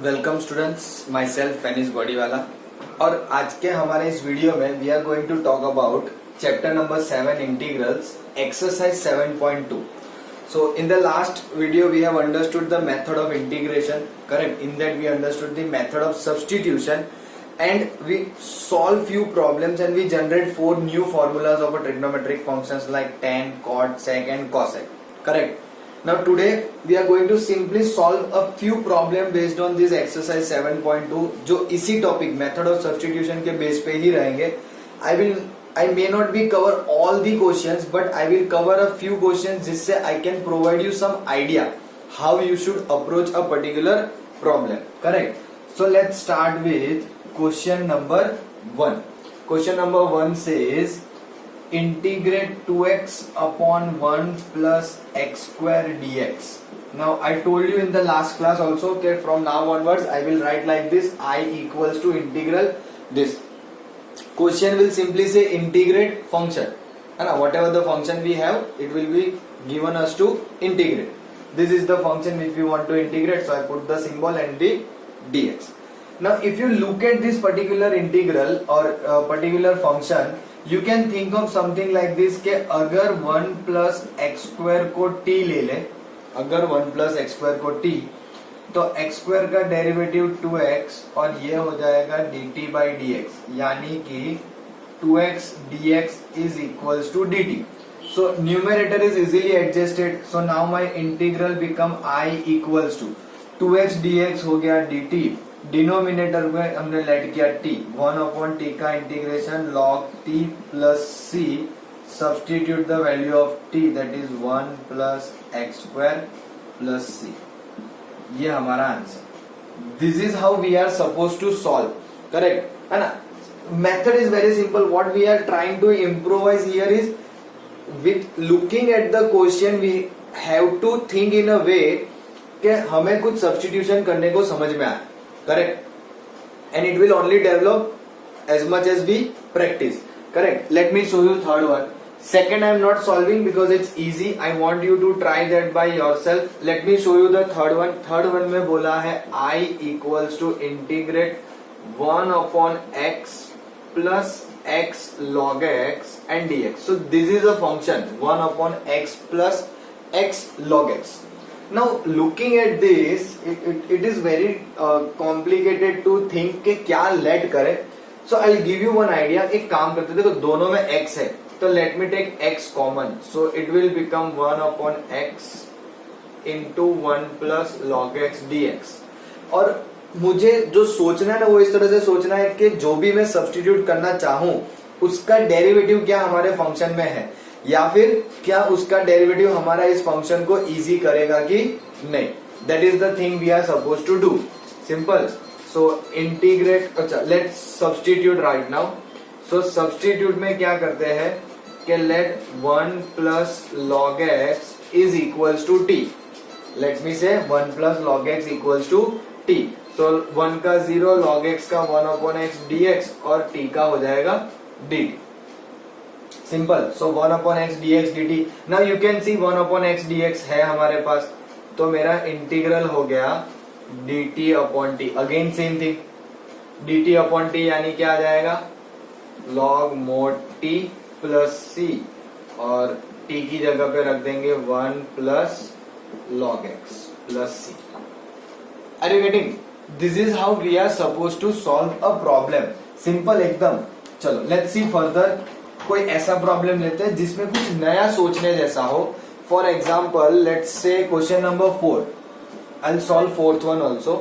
Welcome students, myself Fenis Bodiwala. और आज के हमारे इस वीडियो में we are going to talk about chapter number 7 integrals exercise 7.2. So in the last video we have understood the method of integration, correct? In that we understood the method of substitution and we solve few problems and we generate 4 new formulas of a trigonometric functions like tan, cot, sec and cosec, correct? Now today we are going to simply solve a few problem based on this exercise 7.2 जो इसी topic method of substitution के base पे ही रहेंगे. I may not be cover all the questions but I will cover a few questions जिससे I can provide you some idea how you should approach a particular problem, correct? So let's start with question number 1. Question number 1 says integrate 2x upon 1 plus x square dx. Now I told you in the last class also that from now onwards I will write like this: I equals to integral this. Question will simply say integrate function, and whatever the function we have it will be given us to integrate. This is the function which we want to integrate, so I put the symbol and the dx. Now if you look at this particular integral or particular function, you can think of something like this कि अगर 1 plus x square को t ले ले, अगर 1 plus x square को t, तो x square का derivative 2x और ये हो जाएगा dt by dx, यानी कि 2x dx is equals to dt. So numerator is easily adjusted. So now my integral become I equals to 2x dx हो गया dt. डिनोमिनेटर में हमने लेट किया t, 1 अपॉन t का integration log t plus c, substitute the value of t that is 1 plus x square plus c. ये हमारा answer. This is how we are suppose to solve, correct है ना? Method is very simple. What we are trying to improvise here is with looking at the question we have to think in a way कि हमें कुछ substitution करने को समझ में आए, correct? And it will only develop as much as we practice, correct? Let me show you third one. Second I am not solving because it's easy. I want you to try that by yourself. Let me show you the third one. Third one में बोला है I equals to integrate 1 upon x plus x log x and dx. So this is a function 1 upon x plus x log x. Now looking at this, it is very complicated to think कि क्या let करें. So I'll give you one idea. एक काम करते देखो, दोनों में x है तो let me take x common. So it will become 1 upon x into 1 plus log x dx. और मुझे जो सोचना है ना वो इस तरह से सोचना है कि जो भी मैं सब्स्टिट्यूट करना चाहूं उसका डेरिवेटिव क्या हमारे फंक्शन में है, या फिर क्या उसका डेरिवेटिव हमारा इस फंक्शन को इजी करेगा कि नहीं. That is the thing we are suppose to do. Simple. So integrate, अच्छा let's substitute right now. So substitute में क्या करते हैं कि let 1 plus log x is equals to T. Let me say 1 plus log x equals to T. So 1 का 0, log x का 1 upon x dx और T का हो जाएगा D. Simple. So 1 upon x dx dt. Now you can see 1 upon x dx है हमारे पास, तो मेरा इंटीग्रल हो गया dt upon T. Again same thing, dt upon T यानी क्या आ जाएगा log mod t plus c और t की जगह पे रख देंगे 1 plus log x plus c. Are you getting? This is how we are suppose to solve a problem. Simple एकदम. चलो लेट्स सी फर्दर. कोई ऐसा प्रॉब्लम लेते हैं जिसमें कुछ नया सोचने जैसा हो. For example let's say question number 4. I will solve fourth one also.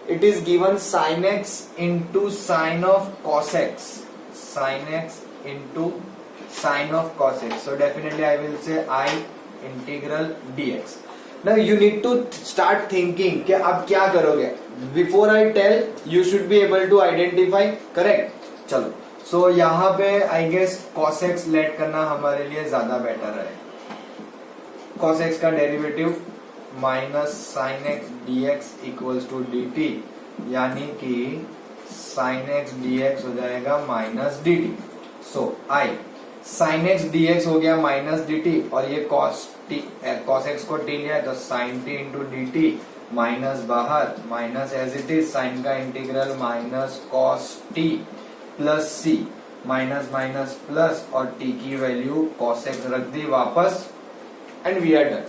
It is given sin x into sine of cos x. sin x into sine of cos x. So definitely I will say I integral dx. Now you need to start thinking कि अब क्या करोगे. Before I tell you should be able to identify, correct? चलो. So यहाँ पे I guess cos x late करना हमारे लिए ज्यादा बेटर है. cos x का derivative minus sine X dx equals to dt, यानी कि साइन एक्स dx हो जाएगा minus dt. So I sine X dx हो गया माइनस dt और ये cos x को t लिया तो sine t into dt minus बाहर, minus as it is sine का integral minus cos t plus c, minus minus plus और टी की वैल्यू कॉस एक्स रख दी वापस, and we are done.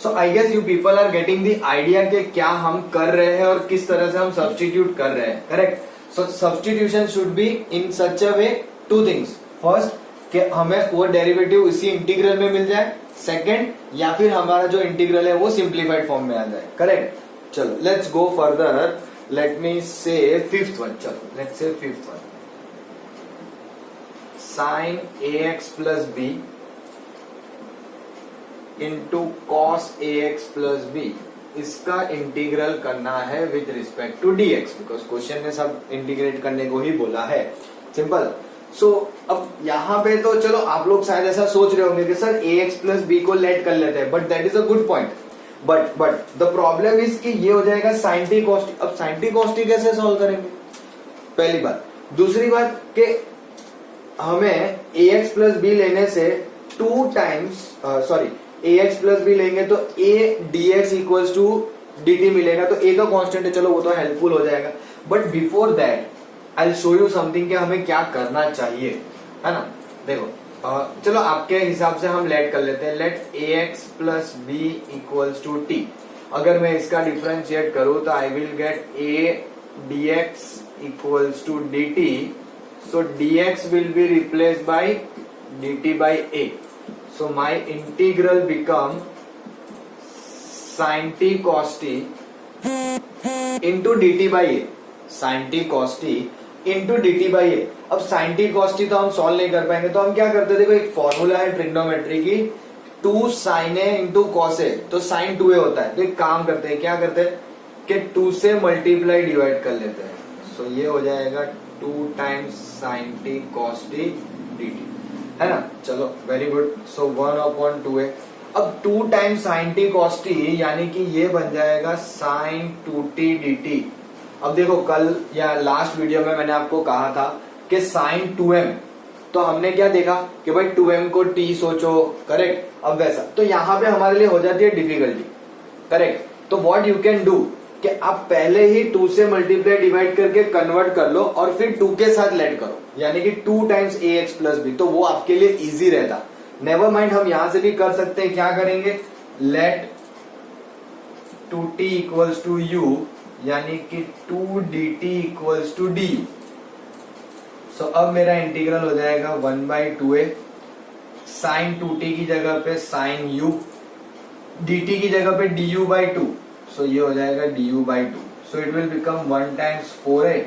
So I guess you people are getting the idea कि क्या हम कर रहे हैं और किस तरह से हम सब्स्टिट्यूट कर रहे हैं. Correct. So substitution should be in such a way, two things. First कि हमें वो डेरिवेटिव इसी इंटीग्रल में मिल जाए. सेकंड, या फिर हमारा जो इंटीग्रल है वो सिंप्लीफाइड फॉर्म में आ जाए. करेक्ट. चलो let's go further. Let me say fifth one. चलो let's say fifth one. Sine a x plus b into cos a x plus b, इसका इंटीग्रल करना है with respect to dx, because question ने सब integrate करने को ही बोला है. सिंपल. सो अब यहाँ पे तो चलो आप लोग शायद ऐसा सोच रहे होंगे कि सर ए एक्स प्लस बी को लेट कर लेते हैं, but that is a good point. But the problem is कि ये हो जाएगा साइन टी कॉस टी. अब साइन टी कॉस टी कैसे सॉल्व करेंगे, पहली बात. दूसरी बात कि हमें ए एक्स प्लस बी लेने से two times a x plus b लेंगे तो a d x equals to d t मिलेगा. तो ए तो कांस्टेंट है, चलो वो तो हेल्पफुल हो जाएगा. But before that I will show you something कि हमें क्या करना चाहिए, है ना. देखो चलो आपके हिसाब से हम लेट कर लेते हैं. Let a x plus b equals to t. अगर मैं इसका डिफरेंशिएट करूं तो I will get a d x equals to d t. So d x will be replace by d t by a. So my integral become sin t cos t into dt by a. sin t cos t into dt by a. अब sin t cos t तो हम solve नहीं कर पाएंगे, तो हम क्या करते हैं. देखो एक फॉर्मूला है ट्रिग्नोमेट्री की, 2 sin a into cos a, तो sin 2a होता है. तो एक काम करते हैं, क्या करते हैं कि 2 से मल्टीप्लाई डिवाइड कर लेते हैं. सो ये हो जाएगा 2 times sin t cos t dt, है ना. चलो वेरी गुड. सो 1/2a. अब 2 times sign T cos T यानी कि ये बन जाएगा साइन 2t dt. अब देखो कल या लास्ट वीडियो में मैंने आपको कहा था कि साइन 2m, तो हमने क्या देखा कि भाई 2m को t सोचो. करेक्ट. अब वैसा तो यहां पे हमारे लिए हो जाती है डिफिकल्टी. करेक्ट. तो व्हाट यू कैन डू कि आप पहले ही 2 से मल्टीप्लाई डिवाइड करके कन्वर्ट कर लो और फिर 2 के साथ लेट करो, यानी कि 2 times a x plus B. तो वो आपके लिए इजी रहता. नेवर माइंड, हम यहां से भी कर सकते हैं. क्या करेंगे, late 2t equals to you, यानी कि 2 dt इक्वल्स टू डी. सो अब मेरा इंटीग्रल हो जाएगा 1/2a. साइन 2t की जगह पे साइन u, dt की जगह पे du/2. सो ये हो जाएगा du/2. So it will become 1 times 4a.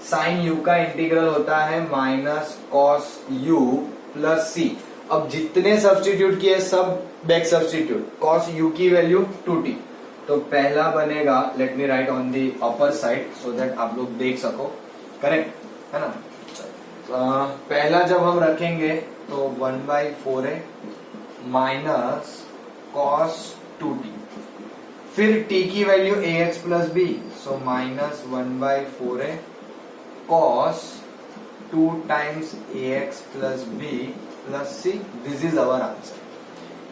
Sine u का इंटीग्रल होता है minus cos u plus c. अब जितने सब्स्टिट्यूट किए सब बैक सब्स्टिट्यूट. कॉस u की वैल्यू 2t. तो पहला बनेगा, let me write on the upper side so that आप लोग देख सको. करेक्ट है ना. पहला जब हम रखेंगे तो 1/4a माइनस कॉस 2t. फिर t की value ax plus b, so minus 1/4a cos 2 times ax plus b plus c. This is our answer.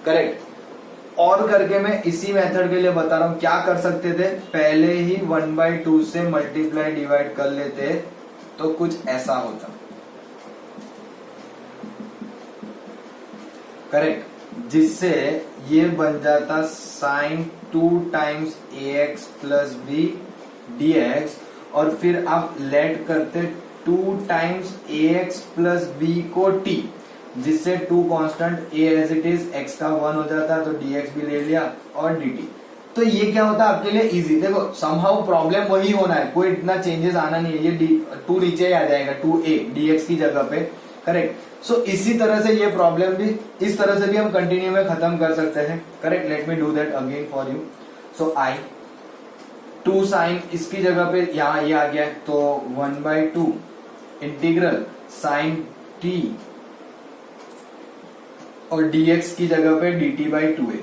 Correct. और करके मैं इसी मेथड के लिए बता रहा हूं. क्या कर सकते थे, पहले ही 1/2 से मल्टीप्लाई डिवाइड कर लेते तो कुछ ऐसा होता. करेक्ट. जिससे ये बन जाता sine 2 times ax plus b dx, और फिर आप लेट करते 2 टाइम्स ax प्लस बी को t, जिससे 2 constant a as it is, x का 1 हो जाता है तो dx भी ले लिया और dt. तो ये क्या होता है आपके लिए इजी. देखो समहाउ प्रॉब्लम वही होना है, कोई इतना चेंजेस आना नहीं है. ये 2 नीचे ही आ जाएगा 2a dx की जगह पे. करेक्ट. सो इसी तरह से ये प्रॉब्लम भी इस तरह से भी हम कंटिन्यू में खत्म कर सकते हैं. Correct. Let me do that again for you. So I 2 sine इसकी जगह पे यहाँ ये आ गया, तो 1/2 इंटीग्रल साइन t और dx की जगह पे dt/2a.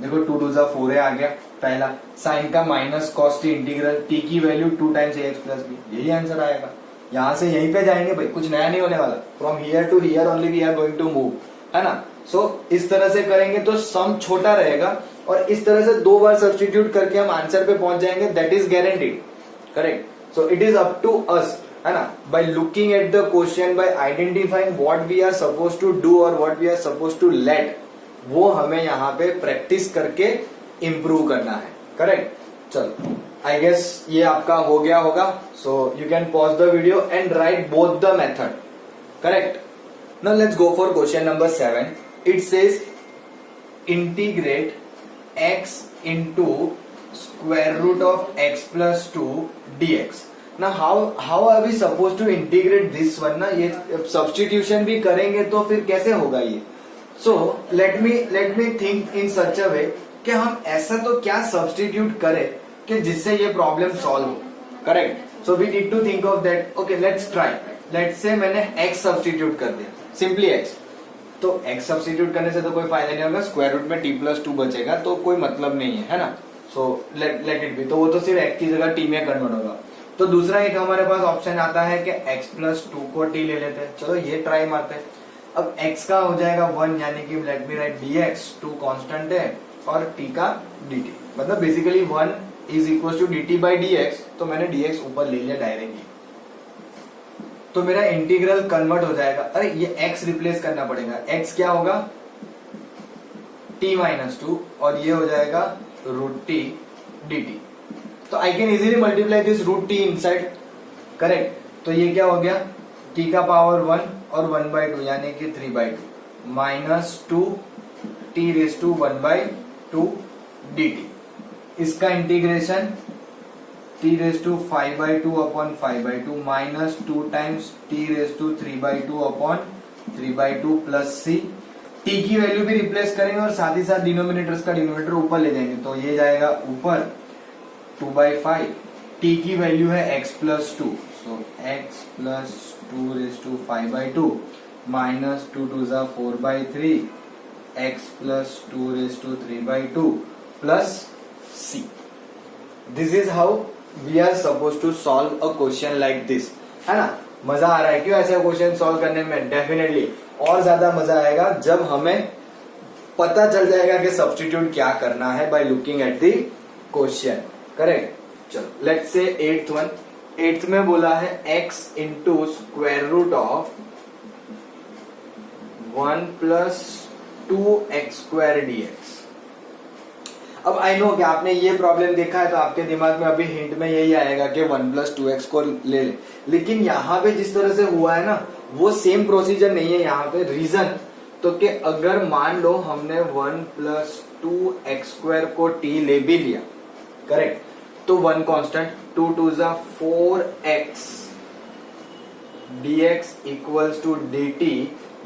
देखो 2 2 जा 4a आ गया. पहला साइन का minus cos t integral t की value 2 times ax plus b. यही आंसर आएगा. यहां से यहीं पे जाएंगे भाई, कुछ नया नहीं होने वाला. From here to here only we are going to move, है ना. सो इस तरह से करेंगे तो सम छोटा रहेगा और इस तरह से 2 बार सब्स्टिट्यूट करके हम आंसर पे पहुंच जाएंगे, that is guaranteed, correct. So it is up to us, है ना, by looking at the question, by identifying what we are suppose to do और what we are suppose to let, वो हमें यहाँ पे प्रैक्टिस करके इम्प्रूव करना है, करेक्ट। चलो, आई गेस ये आपका हो गया होगा। So you can pause the video and right both the method, correct. Now let's go for question number 7. It says integrate x into square root of x plus 2 dx. Now how are we supposed to integrate this one? ना ये substitution भी करेंगे तो फिर कैसे होगा ये? So let me think in such a way कि हम ऐसा तो क्या substitute करें कि जिससे ये problem solve हो, correct? So we need to think of that. Okay, let's try. Let's say मैंने x substitute कर दिया, simply x. तो x सब्स्टिट्यूट करने से तो कोई फायदा नहीं होगा, स्क्वायर रूट में t प्लस 2 बचेगा, तो कोई मतलब नहीं है ना। सो लेट इट बी, तो वो तो सिर्फ x की जगह t में कन्वर्ट होगा। तो दूसरा एक हमारे पास ऑप्शन आता है कि x प्लस 2 को t ले लेते हैं, चलो ये ट्राई मारते हैं। अब x का हो जाएगा 1, यानी कि let me write dx, 2 constant है, और t का dt, मतलब basically 1 is equal to dt by dx, तो मैंने dx ऊपर ले लिया डायरेक्टली, तो मेरा इंटीग्रल कन्वर्ट हो जाएगा। अरे ये x रिप्लेस करना पड़ेगा, x क्या होगा t माइनस 2, और ये हो जाएगा रूट t dt। तो I can easily multiply this root t inside, correct. तो ये क्या हो गया, t का पावर 1 और 1/2 यानी कि 3/2 minus 2 t raise to 1/2 dt। इसका integration t raise to 5/2 upon 5/2 minus 2 times t raise to 3/2 upon 3/2 plus c। t की वैल्यू भी रिप्लेस करेंगे और साथ ही साथ डिनोमिनेटर्स का डिनोमिनेटर ऊपर ले जाएंगे, तो ये जाएगा ऊपर 2/5। t की वैल्यू है x plus 2, so x plus 2 raise to 5/2 minus 2 2 जा 4/3 x plus 2 raise to 3/2 plus c। This is how we are suppose to solve a question like this, है ना। मजा आ रहा है क्यों ऐसा क्वेश्चन सॉल्व करने में? डेफिनेटली और ज्यादा मजा आएगा जब हमें पता चल जाएगा कि सब्स्टिट्यूट क्या करना है by looking at the question, correct. चलो let's say 8th one. 8th में बोला है x into square root of 1 plus 2x square dx। अब आई नो कि आपने ये प्रॉब्लम देखा है, तो आपके दिमाग में अभी हिंट में यही आएगा कि 1 प्लस 2x को ले ले, लेकिन यहाँ पे जिस तरह से हुआ है ना, वो सेम प्रोसीजर नहीं है यहाँ पे। रीजन तो कि अगर मान लो हमने 1 प्लस 2x स्क्वायर को t ले भी लिया, करेक्ट, तो 1 कांस्टेंट, 2 2 जा 4x dx equals to dt,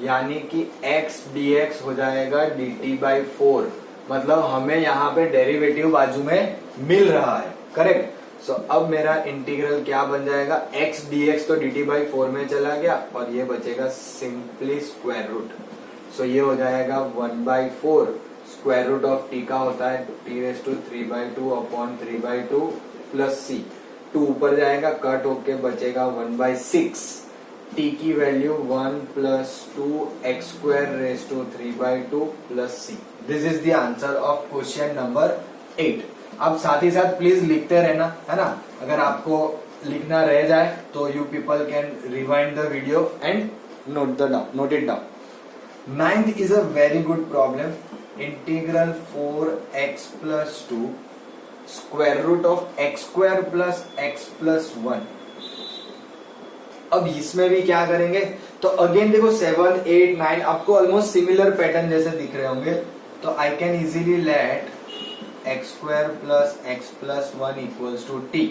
यानी कि x dx हो जाएगा dt बाई 4। मतलब हमें यहाँ पे डेरिवेटिव बाजू में मिल रहा है, करेक्ट। सो अब मेरा इंटीग्रल क्या बन जाएगा, x dx तो dt बाई 4 में चला गया, और ये बचेगा सिंपली स्क्वायर रूट। सो ये हो जाएगा 1/4 स्क्वायर रूट ऑफ t का होता है t raise to 3/2 upon 3/2 plus c। 2 ऊपर जाएगा, कट होके बचेगा 1/6। t की value 1 plus 2x square raise to 3/2 plus c। This is the answer of question number 8। अब साथ ही साथ प्लीज लिखते रहना, है ना। अगर आपको लिखना रह जाए तो you people can rewind the video and note it down. 9th is a very good problem. Integral 4x plus 2 square root of x square plus x plus 1। अब इसमें भी क्या करेंगे, तो अगेन देखो 7, 8, 9 आपको ऑलमोस्ट सिमिलर पैटर्न जैसे दिख रहे होंगे, तो I can easily let x square plus x plus 1 equals to t।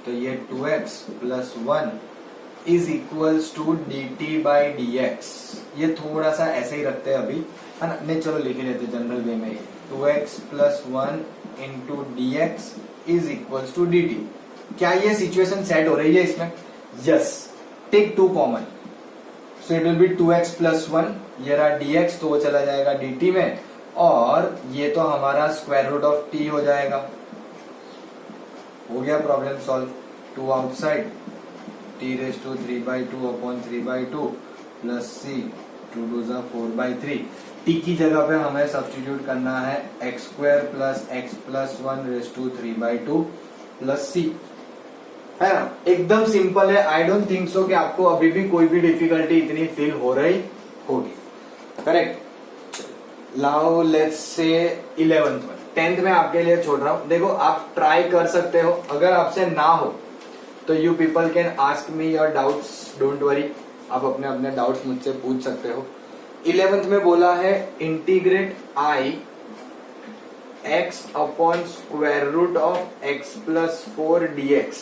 तो ये 2x plus 1 is equals to dt by dx। ये थोड़ा सा ऐसे ही रखते हैं अभी, है ना। नहीं चलो लिख लेते जनरल वे में, 2x plus 1 into dx is equals to dt। क्या ये सिचुएशन सेट हो रही है इसमें? Yes. Take 2 common, so it will be 2x plus 1, ये रहा dx, तो वो चला जाएगा dt में, और ये तो हमारा स्क्वायर रूट ऑफ t हो जाएगा। हो गया problem solve. 2 outside, t raise to 3/2 upon 3/2 plus c, 2 2 जा 4/3। टी की जगह पे हमें सब्स्टिट्यूट करना है x square plus x plus 1 raise to 3/2 plus c, है ना। एकदम सिंपल है। आई डोंट थिंक सो कि आपको अभी भी कोई भी डिफिकल्टी इतनी फील हो रही होगी, करेक्ट। नाउ लेट्स से 11th में, 10th में आपके लिए छोड़ रहा हूं। देखो आप ट्राई कर सकते हो, अगर आपसे ना हो तो you people can ask me your doubts, don't worry. आप अपने अपने डाउट्स मुझसे पूछ सकते हो। 11th में बोला है integrate I x upon square root of x plus 4 dx,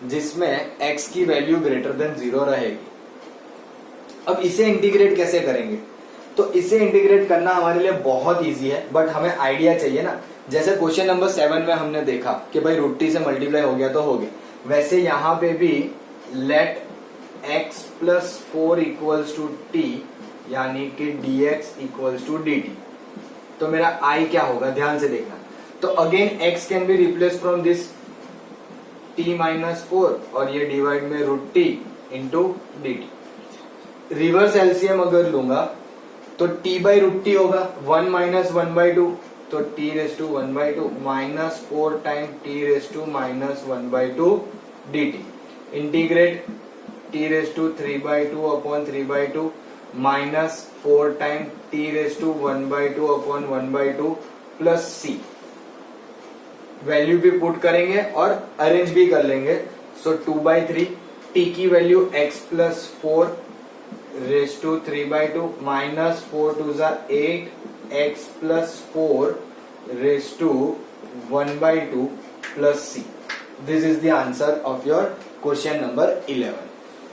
जिसमें x की वैल्यू ग्रेटर देन 0 रहेगी। अब इसे इंटीग्रेट कैसे करेंगे? तो इसे इंटीग्रेट करना हमारे लिए बहुत इजी है, बट हमें आइडिया चाहिए ना। जैसे क्वेश्चन नंबर 7 में हमने देखा कि भाई √t से मल्टीप्लाई हो गया तो हो गया, वैसे यहां पे भी let x plus 4 equals to t, यानी कि dx इक्वल्स टू dt। तो मेरा i क्या होगा, ध्यान से देखना। तो again x can be replace from this t minus 4 और ये डिवाइड में √t into dt। Reverse LCM अगर लूंगा तो t बाई √t होगा 1 माइनस 1/2, तो t raise to 1/2 minus 4 time t raise to minus 1/2 dt। Integrate t raise to 3/2 upon 3/2 minus 4 time t raise to 1/2 upon 1/2 plus c। Value भी put करेंगे और arrange भी कर लेंगे। सो 2/3, t की value x plus 4 raise to 3/2 minus 4 2 8 x plus 4 raise to 1/2 plus c। This is the answer of your question number 11।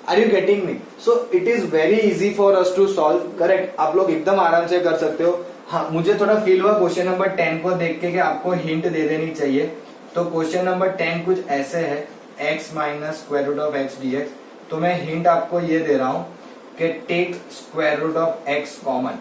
Are you getting me? So it is very easy for us to solve, correct. आप लोग एकदम आराम से कर सकते हो। हाँ, मुझे थोड़ा फील हुआ क्वेश्चन नंबर 10 को देख के कि आपको हिंट दे देनी चाहिए। तो क्वेश्चन नंबर 10 कुछ ऐसे है, x minus square root of x dx। तो मैं हिंट आपको ये दे रहा हूं कि take square root of x common.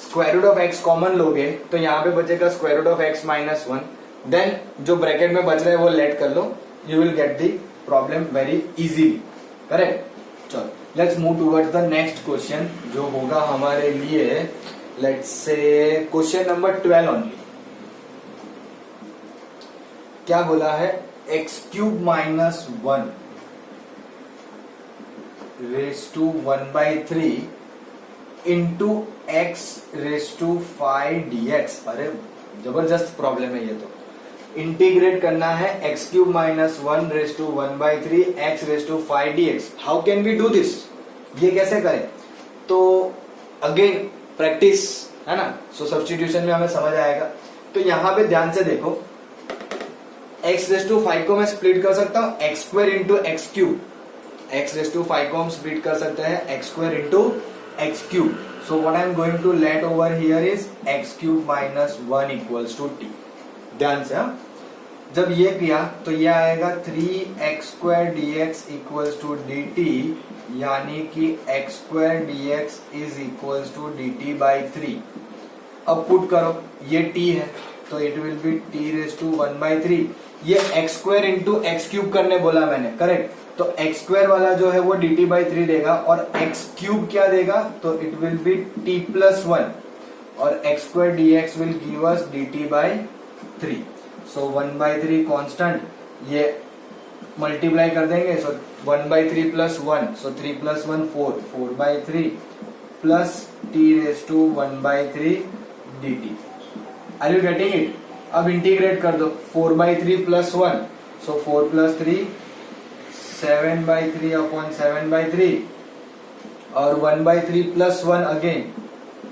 Square root of x common लोगे तो यहाँ पे बचेगा square root of x minus 1। Then जो ब्रैकेट में बच रहा है वो लेट कर लो, you will get the problem very easily, correct. चलो let's move towards the next question, जो होगा हमारे लिए let's say question number 12 only. क्या बोला है? X cube minus 1 raise to 1/3 into x raise to 5 dx। अरे जबरदस्त प्रॉब्लम है ये तो। इंटीग्रेट करना है x cube minus 1 raise to 1/3 x raise to 5 dx। How can we do this? ये कैसे करें? तो अगेन प्रैक्टिस है ना। सो सब्स्टिट्यूशन में हमें समझ आएगा। तो यहां पे ध्यान से देखो, एक्स रेज टू 5 को मैं स्प्लिट कर सकता हूं x square into x cube. X raise to 5 को हम स्प्लिट कर सकते हैं x square into x cube. So what I am going to let over here is x cube minus 1 equals to t. ध्यान से, हाँ। जब ये किया तो ये आएगा 3x square dx equals to dt, यानी कि x square dx is equals to dt by 3। अब पुट करो, ये t है तो it will be t raise to 1/3। ये x square into x cube करने बोला मैंने, करेक्ट। तो x स्क्वायर वाला जो है वो dt बाई 3 देगा और x क्यूब क्या देगा? तो it will be t plus 1 और x square dx will give us dt by 3। So 1/3 constant, ये मल्टीप्लाई कर देंगे। So 1/3 plus 1, so 3 plus 1 4, 4/3 plus t raise to 1/3 dt। Are you getting it? अब integrate कर दो, 4/3 प्लस 1, सो 4 plus 3 7/3 upon 7/3 और 1/3 plus 1 again,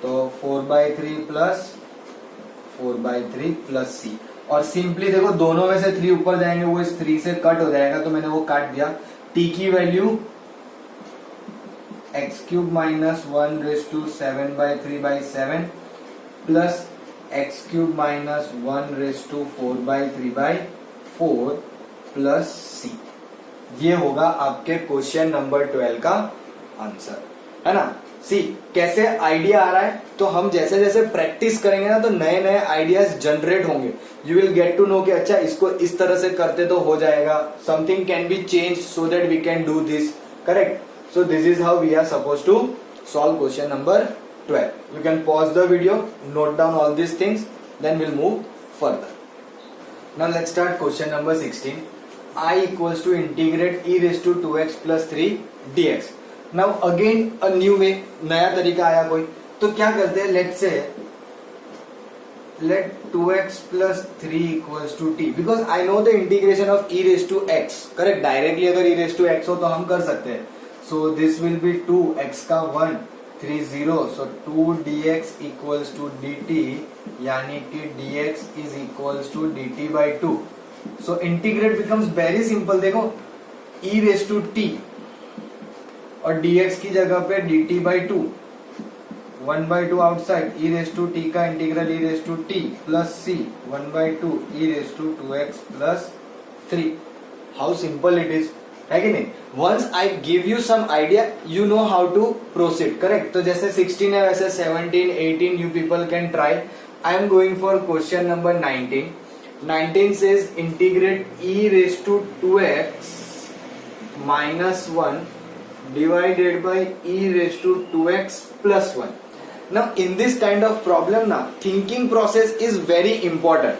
तो 4/3 plus 4/3 plus c। और simply देखो दोनों में से 3 ऊपर जाएंगे, वो इस 3 से कट हो जाएगा, तो मैंने वो काट दिया। t की value x cube minus 1 raise to 7/3/7 plus x cube minus 1 raise to 4/3/4 plus c। ये होगा आपके क्वेश्चन नंबर 12 का आंसर, है ना। सी कैसे आइडिया आ रहा है? तो हम जैसे जैसे प्रैक्टिस करेंगे ना तो नए नए आइडियाज जनरेट होंगे। You will get to know कि अच्छा इसको इस तरह से करते तो हो जाएगा, something can be change so that we can do this, correct. So this is how we are suppose to solve question number 12. You can pause the video, note down all these things, then we'll move further. Now let's start question number 16. I equals to integrate e raised to 2x plus 3 dx. Now again a new way, नया तरीका आया कोई, तो क्या करते हैं, let's say let 2x plus 3 equals to t, because I know the integration of e raised to x, correct? Directly अगर e raised to x हो तो हम कर सकते हैं. So this will be 2, x का 1, 3 0, so 2 dx equals to dt, यानी कि dx is equals to dt by 2. So integrate becomes very simple. देखो e raised to t और dx की जगह पे dt by 2, 1 by 2 outside, e raised to t का integral e raised to t plus c 1 by 2 e raised to 2x plus 3. How simple it is, है कि नहीं? Once I give you some idea, you know how to proceed, correct? तो जैसे 16 है वैसे 17, 18 you people can try. I am going for question number 19. 19 says integrate e raised to 2x minus 1 divided by e raised to 2x plus 1. Now in this kind of problem now, thinking process is very important.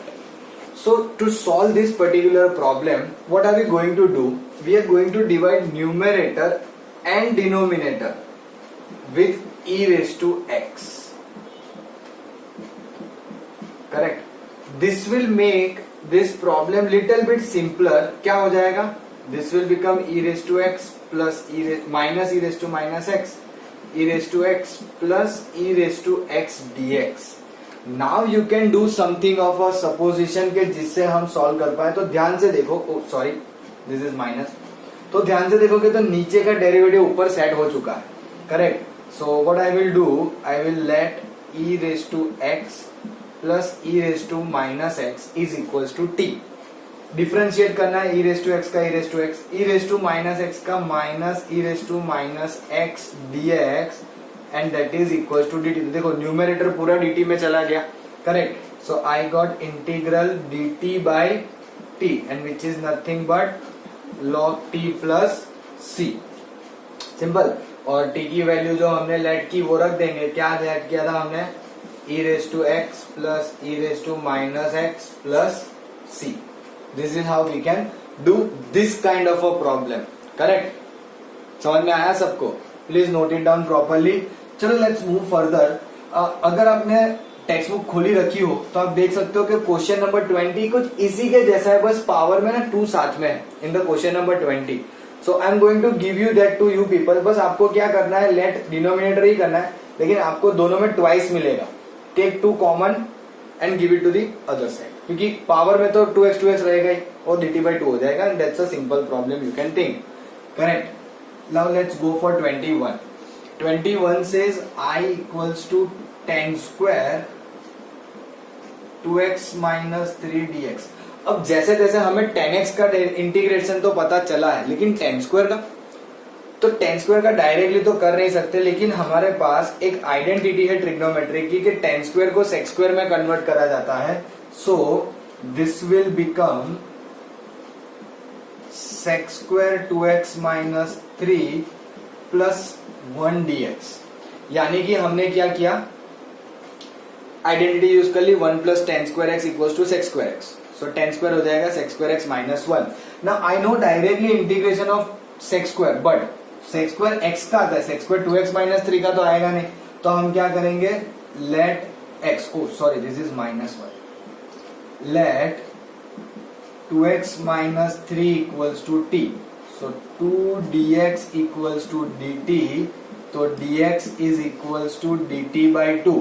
So to solve this particular problem, what are we going to do? We are going to divide numerator and denominator with e raised to x. Correct? This will make this problem little bit simpler. क्या हो जाएगा? This will become e raised to x plus minus e raised to minus x, e raised to x plus e raised to x dx. Now you can do something of a supposition के जिससे हम solve कर पाए. तो ध्यान से देखो, sorry, this is minus. तो ध्यान से देखोगे तो नीचे का डेरिवेटिव ऊपर सेट हो चुका है, correct? So what I will do, I will let e raised to x plus e raised to minus x is equals to t. Differentiate करना है e raised to x का e raised to x, e raised to minus x का minus e raised to minus x dx and that is equals to dt. देखो numerator पूरा dt में चला गया, correct? So I got integral dt by t and which is nothing but log t plus c. Simple. और t की value जो हमने late की वो रख देंगे. क्या लेट किया था हमने? e raised to x plus e raised to minus x plus c. This is how we can do this kind of a problem. Correct? समझ में आया सबको? Please note it down properly. चलो let's move further. अगर आपने text book खोली रखी हो तो आप देख सकते हो कि क्वेश्चन नंबर 20 कुछ इसी के जैसा है, बस पावर में ना 2 साथ में है in the question number 20. So I am going to give you that to you people. बस आपको क्या करना है, लेट डिनोमिनेटर ही करना है, लेकिन आपको दोनों में ट्वाइस मिलेगा. Take 2 common and give it to the other side, क्योंकि पावर में तो 2x रहेगा ही और dt by 2 हो जाएगा. And that's a simple problem, you can think. Correct? Now let's go for 21. 21 says I equals to tan square 2x minus 3 dx. अब जैसे जैसे हमें tan x का इंटीग्रेशन तो पता चला है, लेकिन tan स्क्वायर का, तो tan स्क्वायर का डायरेक्टली तो कर नहीं सकते, लेकिन हमारे पास एक आइडेंटिटी है ट्रिग्नोमेट्री की कि tan स्क्वायर को sec स्क्वायर में कन्वर्ट करा जाता है. So this will become sec square 2x minus 3 plus 1 dx. यानी कि हमने क्या किया, आइडेंटिटी यूज कर ली. 1 plus tan square x equals to sec square x. So tan square हो जाएगा sec square x minus 1. Now I know directly integration of sec square, but sec square x का आता है, sec स्क्वायर 2x माइनस 3 का तो आएगा नहीं. तो हम क्या करेंगे, let x, oh sorry this is minus 1, लेट 2x minus 3 equals to t. So 2 dx equals to dt. So dx is equals to dt by 2.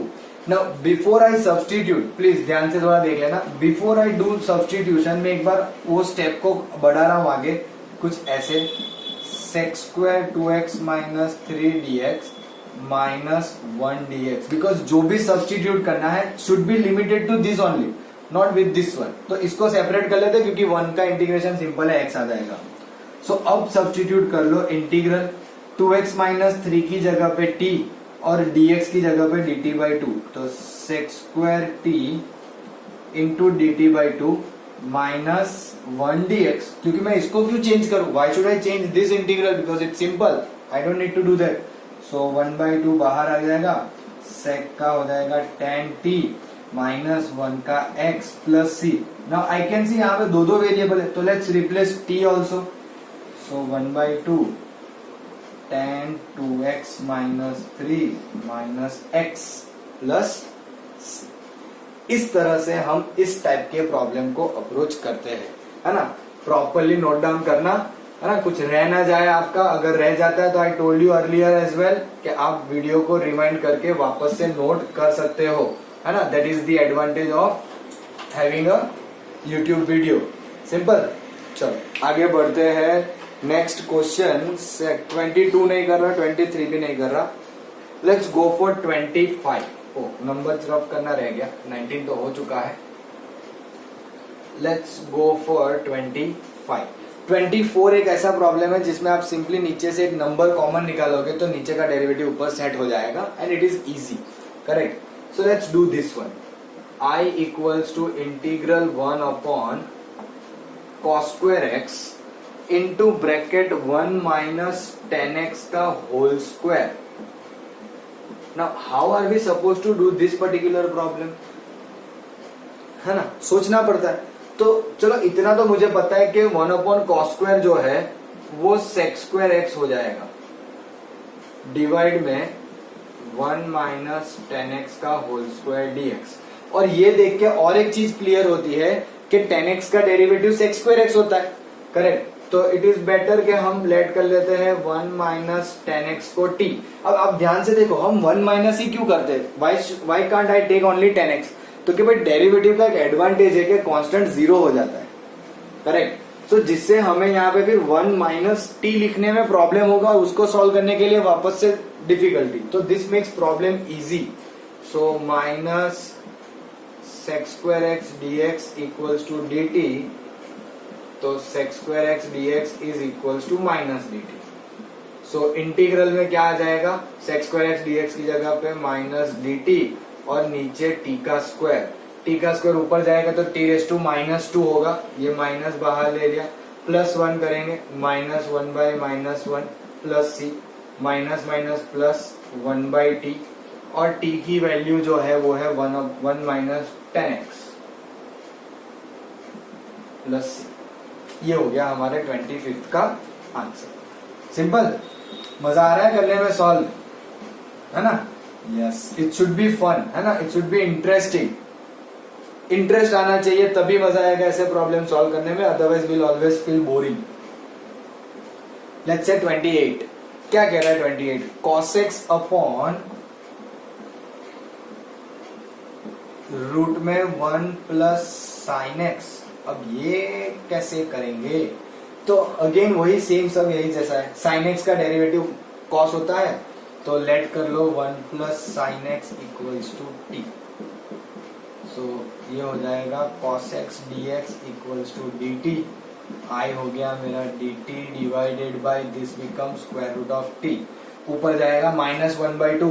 Now before I substitute, please ध्यान से थोड़ा देख लेना. Before I do substitution, मैं एक बार वो step को बढ़ा रहा हूँ आगे, कुछ ऐसे sec square 2x minus 3 dx minus 1 dx. Because जो भी substitute करना है should be limited to this only, not with this one. तो इसको सेपरेट कर लेते क्योंकि 1 का इंटीग्रेशन सिंपल है, x आ जाएगा. सो अब सब्स्टिट्यूट कर लो. इंटीग्रल 2x माइनस 3 की जगह पे t और dx की जगह पे dt by 2. तो sec square t into dt by 2 minus 1 dx. क्योंकि मैं इसको क्यों चेंज करूं, why should I change this integral, because it's simple, I don't need to do that. सो 1/2 बाहर आ जाएगा, सेक का हो जाएगा tan t माइनस 1 का x plus c. Now I can see यहाँ पे दो वेरिएबल है, तो let's replace t also. So 1/2 tan 2x minus 3 minus x plus c. इस तरह से हम इस टाइप के प्रॉब्लम को अप्रोच करते हैं, है ना। प्रॉपरली नोट डाउन करना, है ना, कुछ रह ना जाए आपका। अगर रह जाता है तो I told you earlier as well कि आप वीडियो को रिमाइंड करके वापस से नोट कर सकते हो, है ना। That is the advantage of having a YouTube video. Simple. चलो आगे बढ़ते हैं। नेक्स्ट क्वेश्चन 22 नहीं कर रहा, 23 भी नहीं कर रहा। Let's go for 25। Oh number rough करना रह गया, 19 तो हो चुका है। Let's go for 25। 24 एक ऐसा प्रॉब्लम है जिसमें आप सिंपली नीचे से एक नंबर कॉमन निकालोगे तो नीचे का डेरिवेटिव ऊपर सेट हो जाएगा and it is easy, correct. So let's do this one. I equals to integral 1 upon cos square x into bracket 1 minus 10x का whole square. Now how are we supposed to do this particular problem? है ना, सोचना पड़ता है। तो चलो इतना तो मुझे पता है कि 1 अपॉन कॉस स्क्वायर जो है वो सेक स्क्वायर एक्स हो जाएगा डिवाइड में 1 माइनस 10x का होल स्क्वायर dx। और ये देख के और एक चीज क्लियर होती है कि 10x का डेरिवेटिव सेक स्क्वायर एक्स होता है, करेक्ट। तो इट इज बेटर कि हम लेट कर लेते हैं 1 माइनस 10x को t। अब आप ध्यान से देखो, हम 1 माइनस ही क्यों करते हैं? Why can't I take only 10x? तो कि भाई डेरिवेटिव का एक एडवांटेज है कि कांस्टेंट 0 हो जाता है, करेक्ट। तो जिससे हमें यहाँ पे फिर 1 माइनस t लिखने में प्रॉब्लम होगा और उसको सॉल्व करने के लिए वापस से डिफिकल्टी। तो this makes problem easy. So minus sec square x dx equals to dt। तो sec square x dx is equals to minus dt। So integral में क्या आ जाएगा? सेक स्क्वायर एक्स dx की जगह पे माइनस dt और नीचे t का स्क्वायर ऊपर जाएगा तो t रेस टू माइनस 2 होगा, ये माइनस बाहर ले लिया, प्लस 1 करेंगे, minus 1 by minus 1 plus c, minus minus plus 1 by t, और t की वैल्यू जो है वो है 1 माइनस 10x प्लस सी। ये हो गया हमारे 25th का आंसर। सिंपल, मजा आ रहा है करने में सॉल्व, है ना। Yes, it should be fun, है ना, it should be interesting. Interest आना चाहिए तभी मजा आएगा ऐसे प्रॉब्लम सॉल्व करने में, otherwise will always feel boring. Let's say 28। क्या कह रहा है 28? cos x अपॉन रूट में 1 प्लस साइन एक्स। अब ये कैसे करेंगे? तो अगेन वही सेम, सब यही जैसा है। साइन एक्स का डेरिवेटिव cos होता है, तो लेट कर लो 1 plus sine x equals to T. So ये हो जाएगा cos x dx equals to dt। आई हो गया मेरा dt divided by this become square root of t। ऊपर जाएगा माइनस 1/2,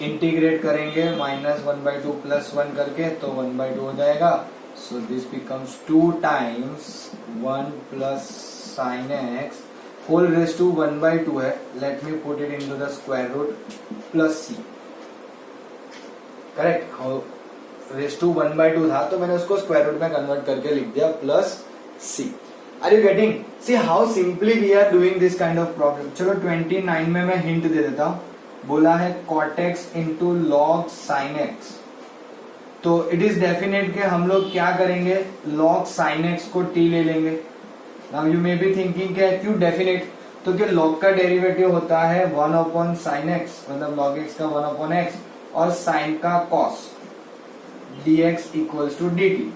इंटीग्रेट करेंगे माइनस 1/2 प्लस 1 करके तो 1/2 हो जाएगा। So this becomes 2 times 1 plus sine x whole raise to 1/2 है। Let me put it into the square root plus C, correct. Raise to 1/2 था तो मैंने उसको स्क्वायर रूट में कन्वर्ट करके लिख दिया plus C. Are you getting? See how simply we are doing this kind of problem. चलो 29 में मैं हिंट दे देता हूं। बोला है cot x into log sine x. तो इट इज डेफिनेट कि हम लोग क्या करेंगे, log sin x को t ले लेंगे। Now you may be thinking कि क्यों डेफिनेट? तो कि log का डेरिवेटिव होता है 1 अपॉन साइन एक्स, मतलब log x का 1 अपॉन एक्स, और साइन का cos dx equals to dt।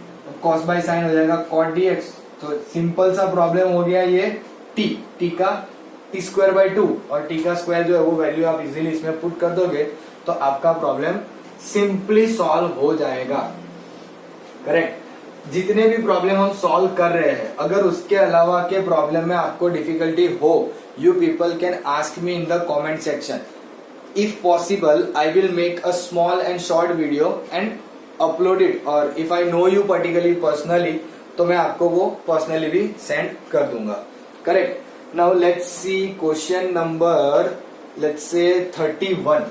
cos by sine हो जाएगा cot dx। तो सिंपल सा प्रॉब्लम हो गया ये t का टी स्क्वायर बाय 2, और टी का स्क्वायर जो है वो वैल्यू आप इजीली इसमें पुट कर दोगे तो आपका प्रॉब्लम सिंपली सॉल्व हो जाएगा, करेक्ट। जितने भी प्रॉब्लम हम सॉल्व कर रहे हैं, अगर उसके अलावा के प्रॉब्लम में आपको डिफिकल्टी हो, you people can ask me in the comment section. If possible I will make a small and short video and upload it, और if I know you particularly personally तो मैं आपको वो पर्सनली भी send कर दूंगा, correct. Now let's see question number let's say 31,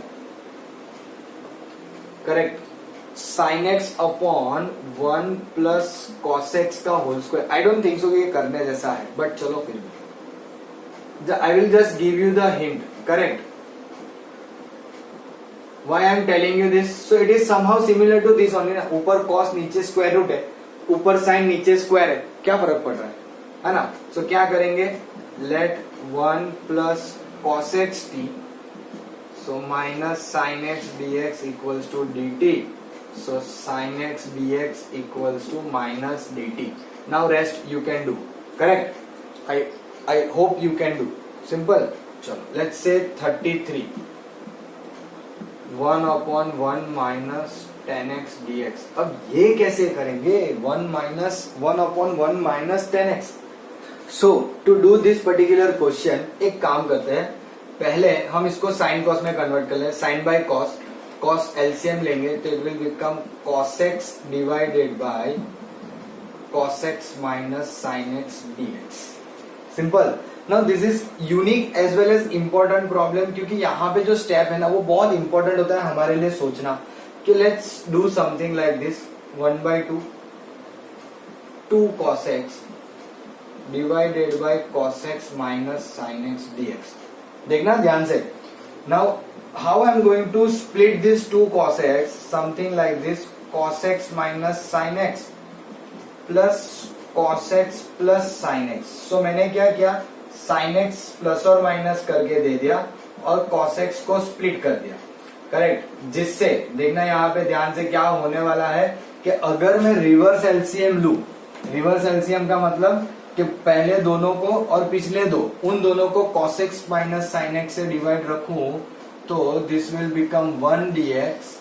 correct, sine x upon 1 plus cos x का whole square. I don't think so ये करने जैसा है, बट चलो फिर भी I will just give you the hint. Correct, why I am telling you this? So it is somehow similar to this only ना. ऊपर cos नीचे स्क्वायर रूट है, ऊपर साइन नीचे स्क्वायर है, क्या फर्क पड़ रहा है ना. So क्या करेंगे, let 1 plus cos x t, so minus sin x dx equals to dt, so sin x dx equals to minus dt. Now rest you can do. Correct? I hope you can do. Simple. चलो let's say 33, 1 upon 1 minus 10x dx. अब ये कैसे करेंगे, 1 upon 1 minus 10x. So to do this particular question, एक काम करते हैं, पहले हम इसको साइन कॉस में कन्वर्ट कर लें. Sine by cos, cos LCM लेंगे तो it will become cos x divided by cos x minus sin x dx. Simple. Now this is unique as well as important problem, क्योंकि यहाँ पे जो step है ना वो बहुत इंपॉर्टेंट होता है हमारे लिए सोचना कि let's do something like this. 1/2 2 cos x divided by cos x minus sin x dx. देखना ध्यान से. Now how I am going to split this 2 cos x, something like this, cos x minus sin x plus cos x plus sin x. So मैंने क्या किया, sin x plus और minus करके दे दिया और cos x को split कर दिया. करेक्ट, जिससे देखना यहाँ पे ध्यान से क्या होने वाला है कि अगर मैं रिवर्स एलसीएम लूं, रिवर्स एलसीएम का मतलब कि पहले दोनों को और पिछले दो, उन दोनों को cos x minus sin x से डिवाइड रखूं तो this will become 1 dx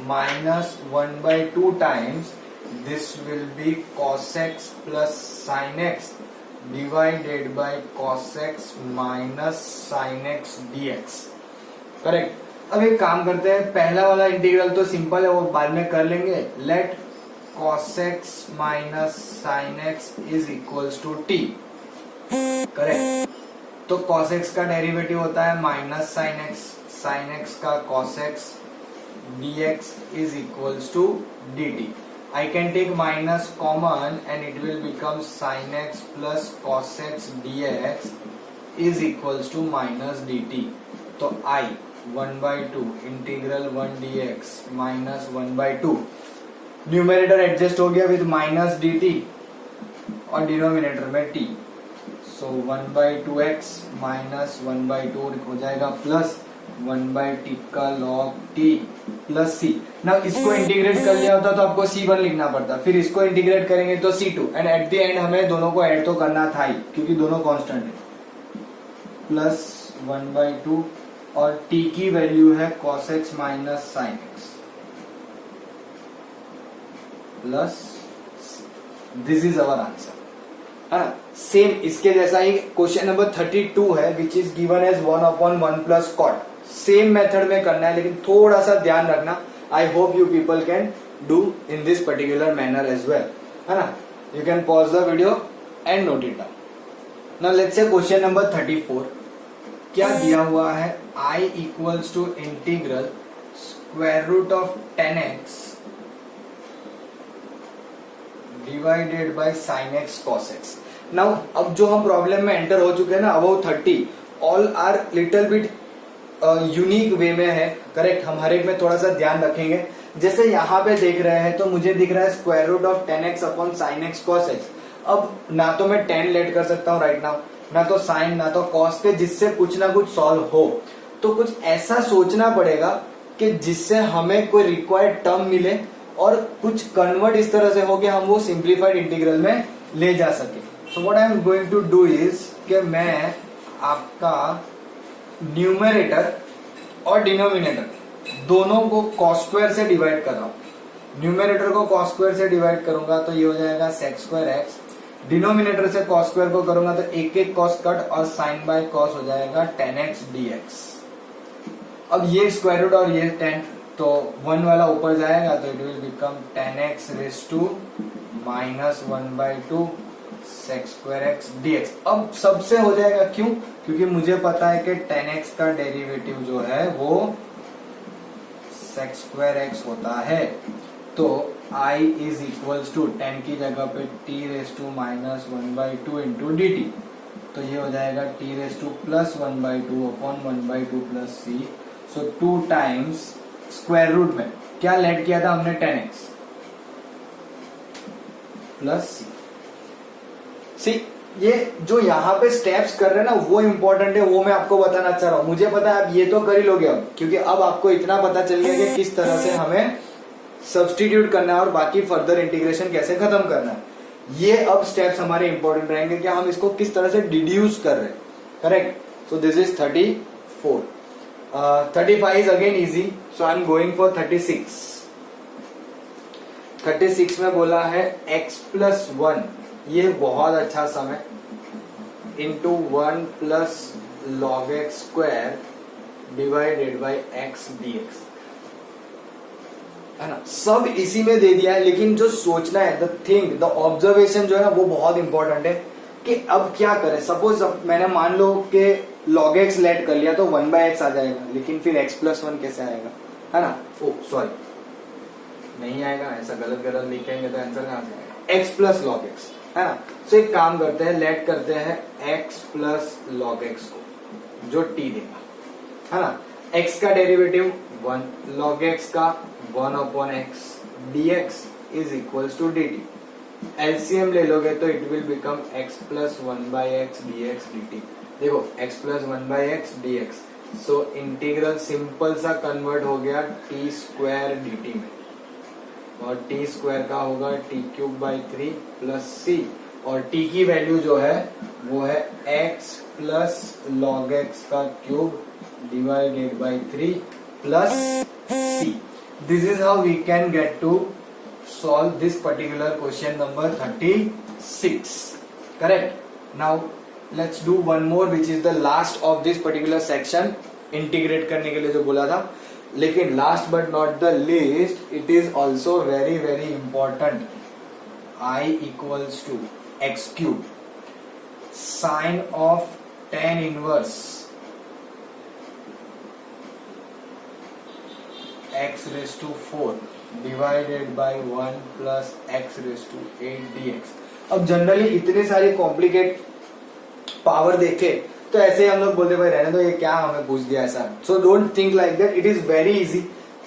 minus 1/2 times this will be cos x plus sin x divided by cos x minus sin x dx. Correct. अब एक काम करते हैं, पहला वाला इंटीग्रल तो सिंपल है, वो बाद में कर लेंगे. Let cos x minus sin x is equals to t. Correct. तो cos x का डेरिवेटिव होता है माइनस sin x का cos x dx is equals to dt. I can take minus common and it will become sin x plus cos x dx is equals to minus dt. तो I 1/2 integral 1 dx minus 1/2. Numerator adjust हो गया with minus dt और denominator में t. सो 1/2x minus 1/2 हो जाएगा plus 1/t का log t plus c. ना इसको इंटीग्रेट कर लिया होता तो आपको c1 लिखना पड़ता, फिर इसको इंटीग्रेट करेंगे तो c2, and at the end हमें दोनों को ऐड तो करना था ही क्योंकि दोनों कांस्टेंट है. प्लस 1/2 और t की वैल्यू है cos x minus sin x plus this is our answer. है ना, सेम इसके जैसा ही क्वेश्चन नंबर 32 है which is given as 1 upon 1 plus cot. Same method में करना है, लेकिन थोड़ा सा ध्यान रखना. I hope you people can do in this particular manner as well. है ना, you can pause the video and note it down. Now let's say question number 34 क्या दिया हुआ है, i equals to integral square root of 10x divided by sin x cos x. Now अब जो हम problem में एंटर हो चुके हैं ना, about 30, all are little bit unique way में है. करेक्ट, हम हर एक में थोड़ा सा ध्यान रखेंगे. जैसे यहाँ पे देख रहे हैं तो मुझे दिख रहा है square root of 10x upon sin x cos x. अब ना तो मैं 10 लेट कर सकता हूँ राइट नाउ, ना तो साइन ना तो कॉस पे, जिससे कुछ ना कुछ सॉल्व हो. तो कुछ ऐसा सोचना पड़ेगा कि जिससे हमें कोई रिक्वायर्ड टर्म मिले और कुछ कन्वर्ट इस तरह से हो कि हम वो सिंप्लीफाइड इंटीग्रल में ले जा सके. So what I am going to do is कि मैं आपका न्यूमरेटर और डिनोमिनेटर दोनों को cos स्क्वायर से डिवाइड कर रहा हूं. न्यूमरेटर को cos स्क्वायर से डिवाइड करूंगा तो ये हो जाएगा sec स्क्वायर x. डिनोमिनेटर से cos स्क्वायर को करूंगा तो एक एक cos कट और sin बाय cos हो जाएगा 10x dx. अब ये स्क्वायर रूट और ये 10, तो 1 वाला ऊपर जाएगा तो it will become 10x raise to minus 1/2 sec square x dx। अब सबसे हो जाएगा, क्यों? क्योंकि मुझे पता है कि tan x का डेरिवेटिव जो है वो sec square x होता है। तो I is equals to tan की जगह पे t raise to minus 1/2 into d t. तो ये हो जाएगा t raise to plus 1/2 upon 1/2 plus c। So 2 times square root में क्या लेट किया था हमने, tan x प्लस सी। ये जो यहाँ पे स्टेप्स कर रहे हैं ना वो इंपॉर्टेंट है, वो मैं आपको बताना चाह रहा हूं। मुझे पता है आप ये तो कर ही लोगे अब, क्योंकि अब आपको इतना पता चल गया कि किस तरह से हमें सब्स्टिट्यूट करना है और बाकी फर्दर इंटीग्रेशन कैसे खत्म करना है। ये अब स्टेप्स हमारे इंपॉर्टेंट रहेंगे कि हम इसको किस तरह से डिड्यूस कर रहे हैं। Correct. So this is 34। 35 is again easy, so I am going for 36। 36 में बोला है x प्लस 1, ये बहुत अच्छा सम है, into 1 plus log x square divided by x dx, है ना। सब इसी में दे दिया है, लेकिन जो सोचना है, द थिंग, द ऑब्जर्वेशन जो है ना वो बहुत इंपॉर्टेंट है कि अब क्या करें। सपोज मैंने मान लो कि log x लेट कर लिया तो 1/x आ जाएगा, लेकिन फिर x प्लस 1 कैसे आएगा, है ना। ओ सॉरी, नहीं आएगा, ऐसा गलत गलत लिखेंगे तो आंसर कहां से आएगा, x प्लस लॉग एक्स, है ना। तो एक काम करते हैं, लेट करते हैं x प्लस लॉग एक्स को, जो t देगा, है ना। x का डेरिवेटिव 1, log x का 1 upon x dx is equals to dt। LCM ले लोगे तो it will become x plus 1/x dx dt। देखो x plus 1/x dx, so integral simple सा कन्वर्ट हो गया t स्क्वायर dt में, और t स्क्वायर का होगा t cube by 3 plus c, और t की वैल्यू जो है वो है x प्लस लॉग x का cube divided by 3 plus c। This is how we can get to solve this particular question number 36. Correct. Now let's do one more, which is the last of this particular section, integrate करने के लिए जो बोला था। लेकिन last but not the least, it is also very very important. I equals to x cube sine of tan inverse x raised to 4 divided by 1 plus x raise to 8 dx। अब generally इतने सारे complicate power देखे तो ऐसे ही हम लोग बोलते भाई रहने दो, ये क्या हमें पूछ दिया ऐसा। So don't think like that, it is very easy.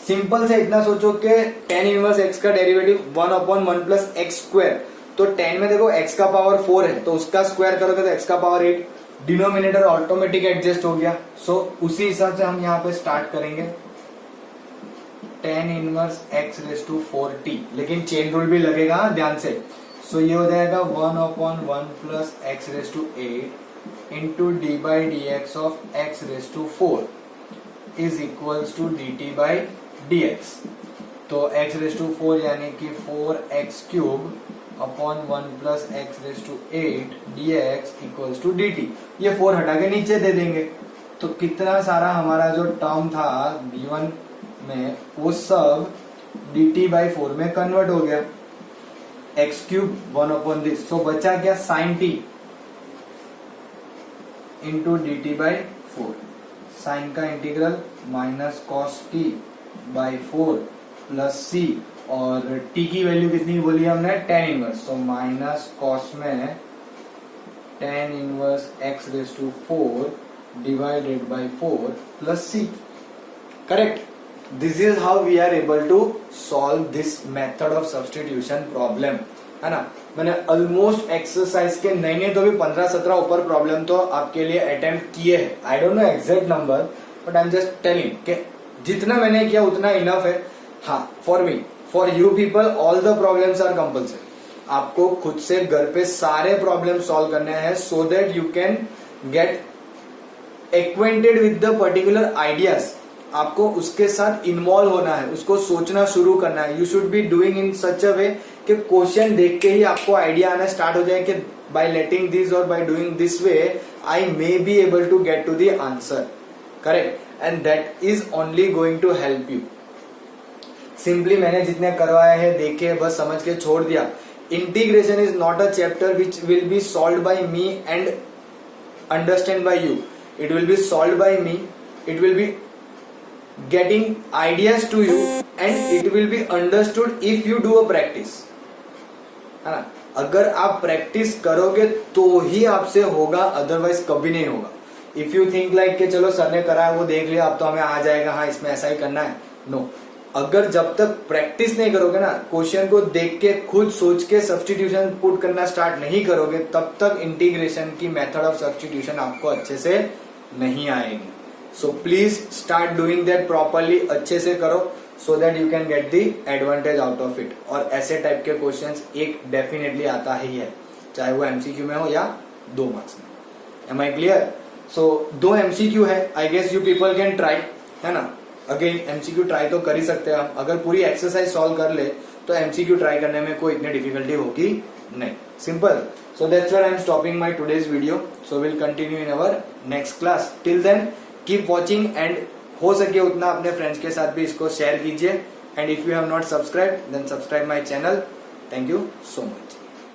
Simple से इतना सोचो कि tan इनवर्स x का derivative 1 upon 1 plus x square, तो tan में देखो x का पावर 4 है, तो उसका स्क्वायर करोगे तो x का पावर 8, डिनोमिनेटर ऑटोमेटिक एडजस्ट हो गया। सो उसी हिसाब से हम यहाँ पे स्टार्ट करेंगे tan inverse x raise to 4t, लेकिन चेन रूल भी लगेगा ध्यान से। सो ये हो जाएगा 1 upon 1 plus x raise to 8 into d by d x of x raise to 4 is equals to d t by d x. तो x रेस टू 4 यानी कि 4x cube upon 1 plus x raise to 8 d x equals to d t. ये 4 हटा के नीचे दे देंगे, तो कितना सारा हमारा जो टर्म था b1 में वो सब dt बाई 4 में कन्वर्ट हो गया, x cube 1 upon this. So बचा क्या, sine t into d t by 4। Sine का integral minus cos t by 4 plus c, और t की वैल्यू कितनी बोली हमने, tan inverse. So minus cos में tan inverse x raise to 4 divided by 4 plus c। Correct. This is how we are able to solve this method of substitution problem, है ना। मैंने almost exercise के नहीं तो भी 15-17 ऊपर प्रॉब्लम तो आपके लिए अटेम्प्ट किए हैं। I don't know exact number, but I am just telling कि जितना मैंने किया उतना इनफ है। हाँ, for me, for you people all the problems are compulsory. आपको खुद से घर पे सारे प्रॉब्लम सॉल्व करने हैं, so that you can get acquainted with the particular ideas. आपको उसके साथ इन्वॉल्व होना है, उसको सोचना शुरू करना है। You should be doing in such a way कि क्वेश्चन देख के ही आपको आइडिया आना स्टार्ट हो जाए कि बाय लेटिंग दिस और by doing this way I may be able to get to the answer. Correct. And that is only going to help you. Simply मैंने जितने करवाए हैं देखे, बस समझ के छोड़ दिया। integration is not a chapter which will be solved by me and understand by you. It will be solved by me, it will be getting ideas to you and it will be understood if you do a practice, है ना. अगर आप practice करोगे तो ही आपसे होगा, otherwise कभी नहीं होगा. इफ यू थिंक लाइक कि चलो सर ने करा है वो देख लिया अब तो हमें आ जाएगा, हाँ इसमें ऐसा ही करना है, नो. अगर जब तक प्रैक्टिस नहीं करोगे ना, क्वेश्चन को देख के खुद सोच के सब्स्टिट्यूशन पुट करना स्टार्ट नहीं करोगे, तब तक इंटीग्रेशन की मेथड ऑफ सब्स्टिट्यूशन आपको अच्छे से नहीं आएगी. So please start doing that properly, अच्छे से करो so that you can get the advantage out of it. और ऐसे टाइप के क्वेश्चंस एक डेफिनेटली आता ही है, चाहे वो एमसीक्यू में हो या 2 मार्क्स में. Am I clear? So 2 MCQ है, I guess you people can try, है ना. अगेन एमसीक्यू ट्राई तो कर ही सकते हैं आप. अगर पूरी एक्सरसाइज सॉल्व कर ले तो एमसीक्यू ट्राई करने में कोई इतनी डिफिकल्टी होगी नहीं. Simple. So that's why I am stopping my today's video. So will continue in our next class. Till then keep watching and हो सके उतना अपने फ्रेंड्स के साथ भी इसको शेयर कीजिए. And if you have not subscribe then subscribe my channel. Thank you so much.